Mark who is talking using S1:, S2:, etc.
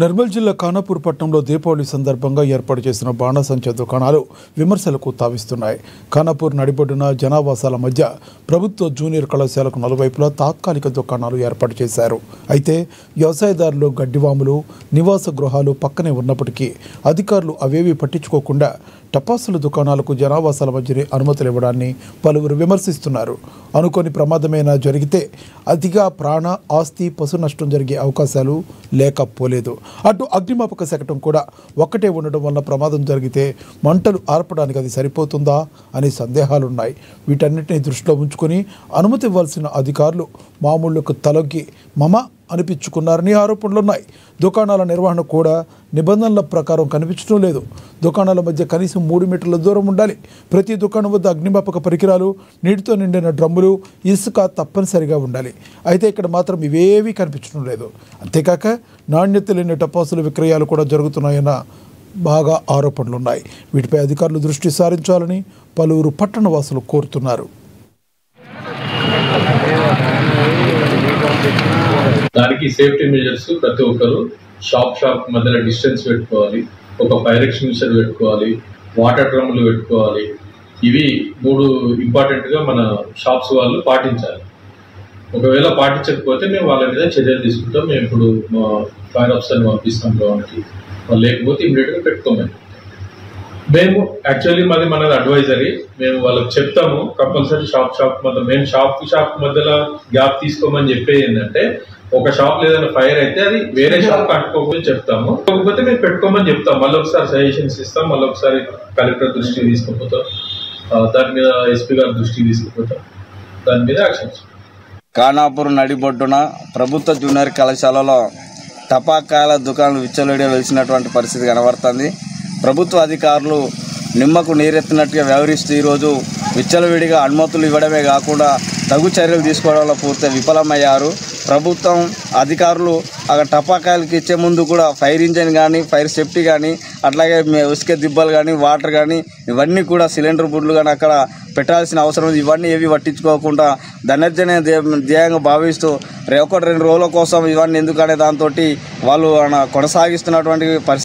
S1: నిర్మల్ జిల్లా ఖానాపూర్ పట్టణంలో దీపావళి సందర్భంగా ఏర్పాటు చేసిన బాణసంచా దుకాణాలు విమర్శలకు తావిస్తున్నాయి. ఖానాపూర్ నడిబొడ్డున జనావాసాల మధ్య ప్రభుత్వ జూనియర్ కళాశాలకు నలువైపులా తాత్కాలిక దుకాణాలు ఏర్పాటు చేశారు. అయితే వ్యవసాయదారులు గడ్డివాములు నివాస గృహాలు పక్కనే ఉన్నప్పటికీ అధికారులు అవేవి పట్టించుకోకుండా టపాసుల దుకాణాలకు జనావాసాల మధ్య అనుమతులు ఇవ్వడాన్ని పలువురు విమర్శిస్తున్నారు. అనుకోని ప్రమాదమైనా జరిగితే అతిగా ప్రాణ ఆస్తి పశు నష్టం జరిగే అవకాశాలు లేకపోలేదు. అటు అగ్నిమాపక శకటం కూడా ఒక్కటే ఉండడం వల్ల ప్రమాదం జరిగితే మంటలు ఆర్పడానికి అది సరిపోతుందా అనే సందేహాలున్నాయి. వీటన్నిటిని దృష్టిలో ఉంచుకొని అనుమతి ఇవ్వాల్సిన అధికారులు మామూళ్లకు తలొగ్గి మమ అనిపించుకున్నారని ఆరోపణలున్నాయి. దుకాణాల నిర్వహణ కూడా నిబంధనల ప్రకారం కనిపించడం లేదు. దుకాణాల మధ్య కనీసం 3 మీటర్ల దూరం ఉండాలి. ప్రతి దుకాణం వద్ద అగ్నిమాపక పరికరాలు, నీటితో నిండిన డ్రమ్ములు, ఇసుక తప్పనిసరిగా ఉండాలి. అయితే ఇక్కడ మాత్రం ఇవేవీ కనిపించడం లేదు. అంతేకాక నాణ్యత లేని టపాసుల విక్రయాలు కూడా జరుగుతున్నాయన్న బాగా ఆరోపణలున్నాయి. వీటిపై అధికారులు దృష్టి సారించాలని పలువురు పట్టణవాసులు కోరుతున్నారు.
S2: దానికి సేఫ్టీ మెజర్స్ ప్రతి ఒక్కరు షాప్ మధ్యలో డిస్టెన్స్ పెట్టుకోవాలి, ఒక ఫైర్ ఎక్స్టింగ్విషర్ పెట్టుకోవాలి, వాటర్ డ్రమ్ములు పెట్టుకోవాలి. ఇవి 3 ఇంపార్టెంట్గా మన షాప్స్ వాళ్ళు పాటించాలి. ఒకవేళ పాటించకపోతే మేము వాళ్ళ మీద చర్యలు తీసుకుంటాం. మేము ఇప్పుడు మా ఫైర్ ఆఫీసర్ని పంపిస్తాం గ్రౌండ్కి. వాళ్ళు లేకపోతే ఇమీడియట్గా పెట్టుకోమని. మేము యాక్చువల్లీ మనది అడ్వైజరీ. మేము వాళ్ళకి చెప్తాము కంపల్సరీ షాప్ మధ్య మేము షాప్ మధ్యలో గ్యాప్ తీసుకోమని చెప్పేది ఏంటంటే, ఒక షాప్ ఏదైనా ఫైర్ అయితే అది వేరే షాప్ కట్టుకోమని చెప్తాము. కాకపోతే మేము పెట్టుకోమని చెప్తాం. మళ్ళీ ఒకసారి సజెషన్స్ ఇస్తాం. మళ్ళీ ఒకసారి కలెక్టర్ దృష్టికి తీసుకుపోతాం. దాని మీద ఎస్పీ గారి దృష్టికి తీసుకుపోతాం. దాని మీద యాక్షన్స్.
S3: ఖానాపూర్ నడిబొడ్డున ప్రభుత్వ జూనియర్ కళాశాలలో టపాకాయల దుకాణాలు విచ్చలవిడిగా వెలిసినటువంటి పరిస్థితి కనబడుతుంది. ప్రభుత్వ అధికారులు నిమ్మకు నీరెత్తినట్టుగా వ్యవహరిస్తూ ఈరోజు విచ్చలవిడిగా అనుమతులు ఇవ్వడమే కాకుండా తగు చర్యలు తీసుకోవడంలో పూర్తిగా విఫలమయ్యారు. ప్రభుత్వం అధికారులు అక్కడ టపాకాయలకి ఇచ్చే ముందు కూడా ఫైర్ ఇంజన్ కానీ, ఫైర్ సేఫ్టీ కానీ, అట్లాగే ఉసుకే దిబ్బలు కానీ, వాటర్ కానీ ఇవన్నీ కూడా సిలిండర్ బుడ్లు కానీ అక్కడ పెట్టాల్సిన అవసరం ఉంది. ఇవన్నీ ఏవి పట్టించుకోకుండా ధనర్జనే ధ్యేయంగా భావిస్తూ 1-2 రోజుల కోసం ఇవన్నీ ఎందుకనే దాంతో వాళ్ళు కొనసాగిస్తున్నటువంటి పరిస్థితి